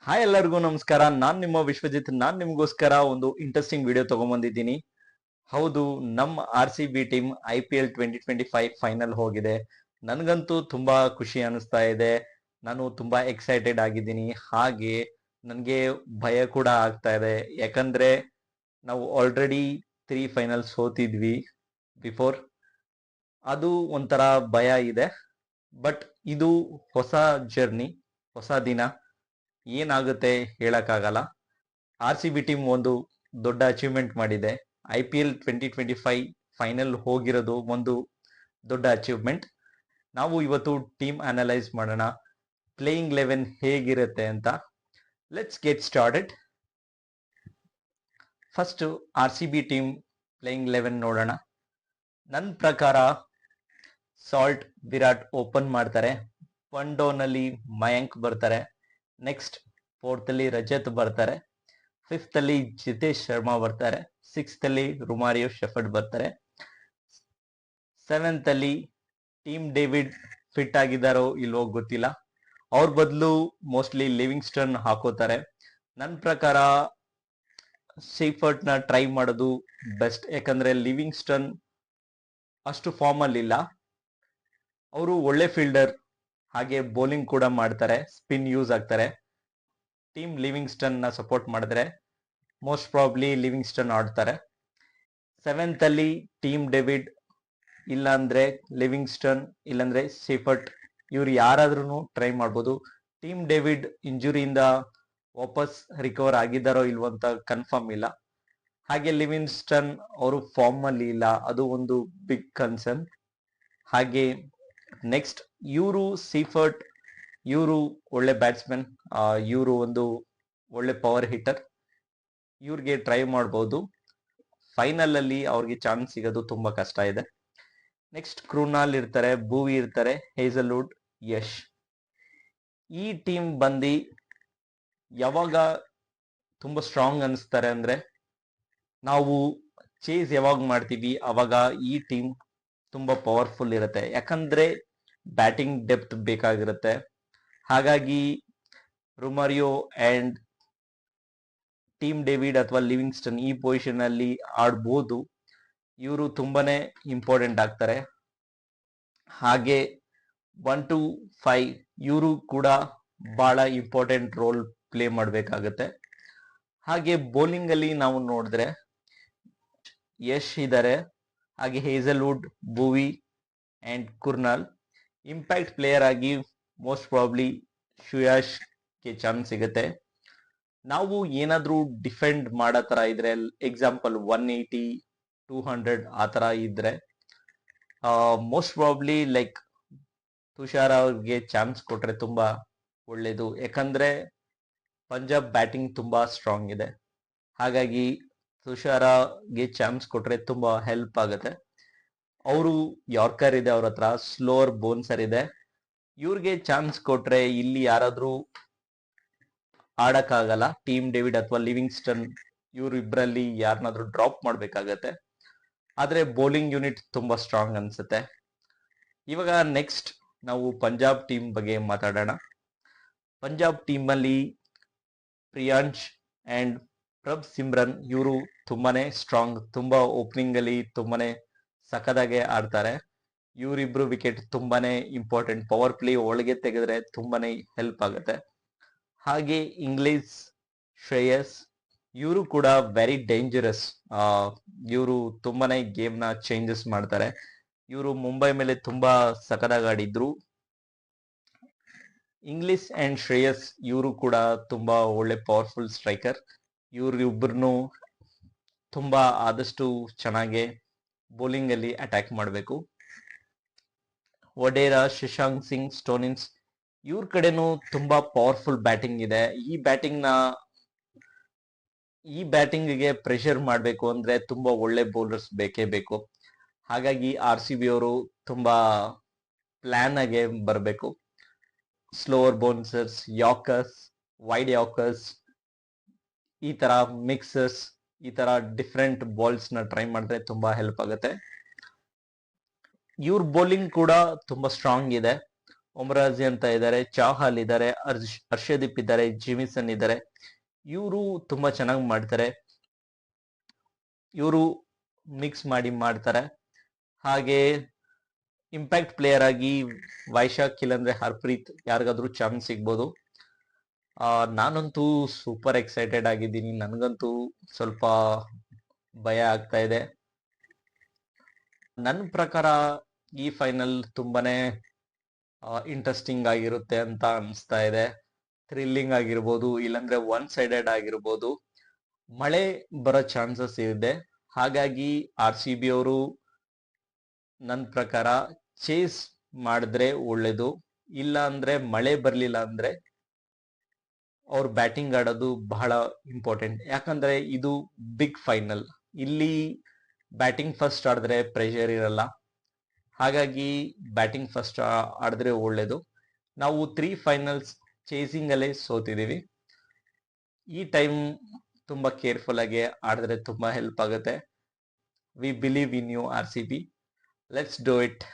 Hi ಎಲ್ಲರಿಗೂ ನಮಸ್ಕಾರ. ನಾನ್ ನಿಮ್ಮ ವಿಶ್ವಜಿತ್. ನಾನ್ ನಿಮ್ಗೋಸ್ಕರ ಒಂದು ಇಂಟ್ರೆಸ್ಟಿಂಗ್ ವಿಡಿಯೋ ತಗೊಂಡ್ಬಂದಿದ್ದೀನಿ. ಹೌದು, ನಮ್ಮ RCB ಟೀಮ್ IPL 2025 ಫೈನಲ್ ಹೋಗಿದೆ. ನನ್ಗಂತೂ ತುಂಬಾ ಖುಷಿ ಅನಿಸ್ತಾ ಇದೆ. ನಾನು ತುಂಬಾ ಎಕ್ಸೈಟೆಡ್ ಆಗಿದ್ದೀನಿ. ಹಾಗೆ ನನ್ಗೆ ಭಯ ಕೂಡ ಆಗ್ತಾ ಇದೆ. ಯಾಕಂದ್ರೆ ನಾವು ಆಲ್ರೆಡಿ 3 ಫೈನಲ್ಸ್ ಸೋತಿದ್ವಿ ಬಿಫೋರ್. ಅದು ಒಂಥರ ಭಯ ಇದೆ. ಬಟ್ ಇದು ಹೊಸ ಜರ್ನಿ, ಹೊಸ ದಿನ. ಏನಾಗುತ್ತೆ ಹೇಳಕ್ಕಾಗಲ್ಲ. RCB ಟೀಮ್ ಒಂದು ದೊಡ್ಡ ಅಚೀವ್ಮೆಂಟ್ ಮಾಡಿದೆ. IPL 2025 ಫೈನಲ್ ಹೋಗಿರೋದು ಒಂದು ದೊಡ್ಡ ಅಚೀವ್ಮೆಂಟ್. ನಾವು ಇವತ್ತು ಟೀಮ್ ಅನಲೈಸ್ ಮಾಡೋಣ, ಪ್ಲೇಯಿಂಗ್ 11 ಹೇಗಿರುತ್ತೆ ಅಂತ. Let's get started. First RCB team playing 11 ನೋಡೋಣ. ನನ್ನ ಪ್ರಕಾರ ಸಾಲ್ಟ್ ವಿರಾಟ್ ಓಪನ್ ಮಾಡ್ತಾರೆ. 1 ಡೌನ್ ಅಲ್ಲಿ ಮಯಾಂಕ್ ಬರ್ತಾರೆ. ನೆಕ್ಸ್ಟ್ 4th ಅಲ್ಲಿ ರಜತ್ ಬರ್ತಾರೆ. 5th ಅಲ್ಲಿ ಜಿತೇಶ್ ಶರ್ಮಾ ಬರ್ತಾರೆ. 6th ಅಲ್ಲಿ ರುಮಾರಿಯೋ ಶೆಫರ್ಡ್ ಬರ್ತಾರೆ. 7th ಅಲ್ಲಿ ಟೀಮ್ ಡೇವಿಡ್ ಫಿಟ್ ಆಗಿದ್ದಾರೋ ಇಲ್ವೋ ಗೊತ್ತಿಲ್ಲ. ಅವ್ರ ಬದಲು ಮೋಸ್ಟ್ಲಿ ಲಿವಿಂಗ್ಸ್ಟನ್ ಹಾಕೋತಾರೆ. ನನ್ನ ಪ್ರಕಾರ ಸೇಫರ್ಟ್ ನ ಟ್ರೈ ಮಾಡೋದು ಬೆಸ್ಟ್. ಯಾಕಂದ್ರೆ ಲಿವಿಂಗ್ಸ್ಟನ್ ಅಷ್ಟು ಫಾರ್ಮ್ ಅಲ್ಲಿ ಇಲ್ಲ. ಅವರು ಒಳ್ಳೆ ಫೀಲ್ಡರ್, ಹಾಗೆ ಬೌಲಿಂಗ್ ಕೂಡ ಮಾಡ್ತಾರೆ, ಸ್ಪಿನ್ ಯೂಸ್ ಆಗ್ತಾರೆ. ಟೀಮ್ ಲಿವಿಂಗ್ಸ್ಟನ್ ನ ಸಪೋರ್ಟ್ ಮಾಡಿದ್ರೆ ಮೋಸ್ಟ್ ಪ್ರಾಬ್ಲಿ ಲಿವಿಂಗ್ಸ್ಟನ್ ಆಡ್ತಾರೆ. 7th ಅಲ್ಲಿ ಟೀಮ್ ಡೇವಿಡ್, ಇಲ್ಲಾಂದ್ರೆ ಲಿವಿಂಗ್ಸ್ಟನ್, ಇಲ್ಲಾಂದ್ರೆ ಸೇಫರ್ಟ್, ಇವ್ರು ಯಾರಾದ್ರೂ ಟ್ರೈ ಮಾಡ್ಬೋದು. ಟೀಮ್ ಡೇವಿಡ್ ಇಂಜುರಿಯಿಂದ ವಾಪಸ್ ರಿಕವರ್ ಆಗಿದ್ದಾರೋ ಇಲ್ವೋ ಅಂತ ಕನ್ಫರ್ಮ್ ಇಲ್ಲ. ಹಾಗೆ ಲಿವಿಂಗ್ಸ್ಟನ್ ಅವರು ಫಾರ್ಮ್ ಅಲ್ಲಿ ಇಲ್ಲ, ಅದು ಒಂದು ಬಿಗ್ ಕನ್ಸರ್ನ್. ಹಾಗೆ ನೆಕ್ಸ್ಟ್ ಇವರು ಸೀಫರ್ಟ್, ಇವರು ಒಳ್ಳೆ ಬ್ಯಾಟ್ಸ್ಮನ್, ಇವರು ಒಂದು ಒಳ್ಳೆ ಪವರ್ ಹಿಟ್ಟರ್. ಇವ್ರಿಗೆ ಟ್ರೈ ಮಾಡ್ಬೋದು. ಫೈನಲ್ ಅಲ್ಲಿ ಅವ್ರಿಗೆ ಚಾನ್ಸ್ ಸಿಗೋದು ತುಂಬಾ ಕಷ್ಟ ಇದೆ. ನೆಕ್ಸ್ಟ್ ಕ್ರೂನಾಲ್ ಇರ್ತಾರೆ, ಭೂವಿ ಇರ್ತಾರೆ, ಹೇಸಲ್ವುಡ್, ಯಶ್. ಈ ಟೀಮ್ ಬಂದು ಯಾವಾಗ ತುಂಬಾ ಸ್ಟ್ರಾಂಗ್ ಅನಿಸ್ತಾರೆ ಅಂದ್ರೆ, ನಾವು ಚೇಸ್ ಯಾವಾಗ ಮಾಡ್ತೀವಿ ಅವಾಗ ಈ ಟೀಮ್ ತುಂಬಾ ಪವರ್ಫುಲ್ ಇರುತ್ತೆ. ಯಾಕಂದ್ರೆ ಬ್ಯಾಟಿಂಗ್ ಡೆಪ್ತ್ ಬೇಕಾಗಿರುತ್ತೆ. ಹಾಗಾಗಿ ರುಮಾರಿಯೋ ಅಂಡ್ ಟೀಮ್ ಡೇವಿಡ್ ಅಥವಾ ಲಿವಿಂಗ್ಸ್ಟನ್ ಈ ಪೊಸಿಷನ್ ಅಲ್ಲಿ ಆಡ್ಬೋದು. ಇವರು ತುಂಬಾನೇ ಇಂಪಾರ್ಟೆಂಟ್ ಆಗ್ತಾರೆ. ಹಾಗೆ 1 to 5 ಇವರು ಕೂಡ ಬಹಳ ಇಂಪಾರ್ಟೆಂಟ್ ರೋಲ್ ಪ್ಲೇ ಮಾಡಬೇಕಾಗತ್ತೆ. ಹಾಗೆ ಬೌಲಿಂಗ್ ಅಲ್ಲಿ ನಾವು ನೋಡಿದ್ರೆ ಯಶ್ ಇದ್ದಾರೆ, ಹಾಗೆ Hazlewood, ಭೂವಿ and Krunal. Impact player ಆಗಿ ಮೋಸ್ಟ್ ಪ್ರಾಬ್ಲಿ ಗೆ ಚಾನ್ಸ್ ಸಿಗುತ್ತೆ. ನಾವು ಏನಾದ್ರೂ ಡಿಫೆಂಡ್ ಮಾಡೋ ತರ ಇದ್ರೆ, ಎಕ್ಸಾಂಪಲ್ 180, 200 ಆ ತರ ಇದ್ರೆ ಮೋಸ್ಟ್ ಪ್ರಾಬ್ಲಿ ಲೈಕ್ ತುಷಾರ್ ಅವ್ರಿಗೆ ಚಾನ್ಸ್ ಕೊಟ್ರೆ ತುಂಬಾ ಒಳ್ಳೇದು. ಯಾಕಂದ್ರೆ ಪಂಜಾಬ್ ಬ್ಯಾಟಿಂಗ್ ತುಂಬಾ ಸ್ಟ್ರಾಂಗ್ ಇದೆ. ಹಾಗಾಗಿ ತುಷಾರಗೆ ಚಾನ್ಸ್ ಕೊಟ್ರೆ ತುಂಬಾ ಹೆಲ್ಪ್ ಆಗುತ್ತೆ. ಅವರು ಯಾರ್ಕರ್ ಇದೆ ಅವ್ರ ಹತ್ರ, ಸ್ಲೋವರ್ ಬೋನ್ಸರ್ ಇದೆ. ಇವ್ರಿಗೆ ಚಾನ್ಸ್ ಕೊಟ್ರೆ ಇಲ್ಲಿ ಯಾರಾದ್ರೂ ಆಡಕ್ಕಾಗಲ್ಲ. ಟೀಮ್ ಡೇವಿಡ್ ಅಥವಾ ಲಿವಿಂಗ್ಸ್ಟನ್ ಇವ್ರು ಇಬ್ಬರಲ್ಲಿ ಯಾರನ್ನಾದ್ರೂ ಡ್ರಾಪ್ ಮಾಡ್ಬೇಕಾಗತ್ತೆ. ಆದ್ರೆ ಬೌಲಿಂಗ್ ಯೂನಿಟ್ ತುಂಬಾ ಸ್ಟ್ರಾಂಗ್ ಅನ್ಸುತ್ತೆ. ಇವಾಗ ನೆಕ್ಸ್ಟ್ ನಾವು ಪಂಜಾಬ್ ಟೀಮ್ ಬಗ್ಗೆ ಮಾತಾಡೋಣ. ಪಂಜಾಬ್ ಟೀಮ್ ಅಲ್ಲಿ ಪ್ರಿಯಾಂಶ್ ಅಂಡ್ ಪ್ರಭ್ ಸಿಮ್ರನ್ ಇವರು ತುಂಬಾನೇ ಸ್ಟ್ರಾಂಗ್, ತುಂಬಾ ಓಪನಿಂಗ್ ಅಲ್ಲಿ ತುಂಬಾನೇ ಸಖದಾಗೆ ಆಡ್ತಾರೆ. ಇವರಿಬ್ರು ವಿಕೆಟ್ ತುಂಬಾನೇ ಇಂಪಾರ್ಟೆಂಟ್. ಪವರ್ ಪ್ಲೇ ಒಳಗೆ ತೆಗೆದ್ರೆ ತುಂಬಾನೇ ಹೆಲ್ಪ್ ಆಗುತ್ತೆ. ಹಾಗೆ ಇಂಗ್ಲಿಷ್ ಶ್ರೇಯಸ್, ಇವರು ಕೂಡ ವೆರಿ ಡೇಂಜರಸ್. ಇವರು ತುಂಬಾನೇ ಗೇಮ್ ನ ಚೇಂಜಸ್ ಮಾಡ್ತಾರೆ. ಇವರು ಮುಂಬೈ ಮೇಲೆ ತುಂಬಾ ಸಖದಾಗಿ ಆಡಿದ್ರು. ಇಂಗ್ಲಿಷ್ ಅಂಡ್ ಶ್ರೇಯಸ್ ಇವರು ಕೂಡ ತುಂಬಾ ಒಳ್ಳೆ ಪವರ್ಫುಲ್ ಸ್ಟ್ರೈಕರ್. ಇವ್ರಿಬ್ರು ತುಂಬಾ ಆದಷ್ಟು ಚೆನ್ನಾಗಿ ಬೌಲಿಂಗ್ ಅಲ್ಲಿ ಅಟ್ಯಾಕ್ ಮಾಡಬೇಕು. ವಡೇರಾ, ಶಶಾಂಕ್ ಸಿಂಗ್, ಸ್ಟೋನಿನ್ಸ್ ಇವ್ರ ಕಡೆನೂ ತುಂಬಾ ಪವರ್ಫುಲ್ ಬ್ಯಾಟಿಂಗ್ ಇದೆ. ಈ ಬ್ಯಾಟಿಂಗ್ ಗೆ ಪ್ರೆಷರ್ ಮಾಡಬೇಕು ಅಂದ್ರೆ ತುಂಬಾ ಒಳ್ಳೆ ಬೌಲರ್ಸ್ ಬೇಕೇ ಬೇಕು. ಹಾಗಾಗಿ RCB ಅವರು ತುಂಬಾ ಪ್ಲಾನ್ ಆಗಿ ಬರಬೇಕು. Slower bouncers, yorkers, wide yorkers, ಈ ತರ ಮಿಕ್ಸರ್ಸ್, ಈ ತರ ಡಿಫ್ರೆಂಟ್ ಬಾಲ್ಸ್ ನ ಟ್ರೈ ಮಾಡಿದ್ರೆ ತುಂಬಾ ಹೆಲ್ಪ್ ಆಗುತ್ತೆ. ಇವ್ರ ಬೌಲಿಂಗ್ ಕೂಡ ತುಂಬಾ ಸ್ಟ್ರಾಂಗ್ ಇದೆ. ಒಮರಾಜಿ ಅಂತ ಇದ್ದಾರೆ, ಚಾಹಲ್ ಇದ್ದಾರೆ, ಹರ್ಷದೀಪ್ ಇದ್ದಾರೆ, ಜಿಮಿಸನ್ ಇದ್ದಾರೆ. ಇವರು ತುಂಬಾ ಚೆನ್ನಾಗಿ ಮಾಡ್ತಾರೆ. ಇವರು ಮಿಕ್ಸ್ ಮಾಡಿ ಮಾಡ್ತಾರೆ. ಹಾಗೆ ಇಂಪ್ಯಾಕ್ಟ್ ಪ್ಲೇಯರ್ ಆಗಿ ವೈಶಾಖ್ ಇಲ್ಲಂದ್ರೆ ಹರ್ಪ್ರೀತ್ ಯಾರಿಗಾದ್ರೂ ಚಾನ್ಸ್ ಸಿಗ್ಬೋದು. ನಾನಂತೂ ಸೂಪರ್ ಎಕ್ಸೈಟೆಡ್ ಆಗಿದ್ದೀನಿ. ನನಗಂತೂ ಸ್ವಲ್ಪ ಭಯ ಆಗ್ತಾ ಇದೆ. ನನ್ನ ಪ್ರಕಾರ ಈ ಫೈನಲ್ ತುಂಬಾನೇ ಇಂಟ್ರೆಸ್ಟಿಂಗ್ ಆಗಿರುತ್ತೆ ಅಂತ ಅನಿಸ್ತಾ ಇದೆ. ಥ್ರಿಲ್ಲಿಂಗ್ ಆಗಿರ್ಬೋದು, ಇಲ್ಲಾಂದ್ರೆ ಒನ್ ಸೈಡೆಡ್ ಆಗಿರ್ಬೋದು. ಮಳೆ ಬರೋ ಚಾನ್ಸಸ್ ಇದೆ. ಹಾಗಾಗಿ RCB ಅವರು ನನ್ನ ಪ್ರಕಾರ ಚೇಸ್ ಮಾಡಿದ್ರೆ ಒಳ್ಳೇದು. ಇಲ್ಲ ಅಂದ್ರೆ ಮಳೆ ಬರ್ಲಿಲ್ಲ ಅಂದ್ರೆ ಅವ್ರು ಬ್ಯಾಟಿಂಗ್ ಆಡೋದು ಬಹಳ ಇಂಪಾರ್ಟೆಂಟ್. ಯಾಕಂದ್ರೆ ಇದು ಬಿಗ್ ಫೈನಲ್. ಇಲ್ಲಿ ಬ್ಯಾಟಿಂಗ್ ಫಸ್ಟ್ ಆಡಿದ್ರೆ ಪ್ರೆಷರ್ ಇರಲ್ಲ. ಹಾಗಾಗಿ ಬ್ಯಾಟಿಂಗ್ ಫಸ್ಟ್ ಆಡಿದ್ರೆ ಒಳ್ಳೇದು. ನಾವು 3 ಫೈನಲ್ಸ್ ಚೇಸಿಂಗ್ ಅಲ್ಲೇ ಸೋತಿದೀವಿ. ಈ ಟೈಮ್ ತುಂಬಾ ಕೇರ್ಫುಲ್ ಆಗಿ ಆಡಿದ್ರೆ ತುಂಬಾ ಹೆಲ್ಪ್ ಆಗುತ್ತೆ. We believe in you RCB. Let's do it.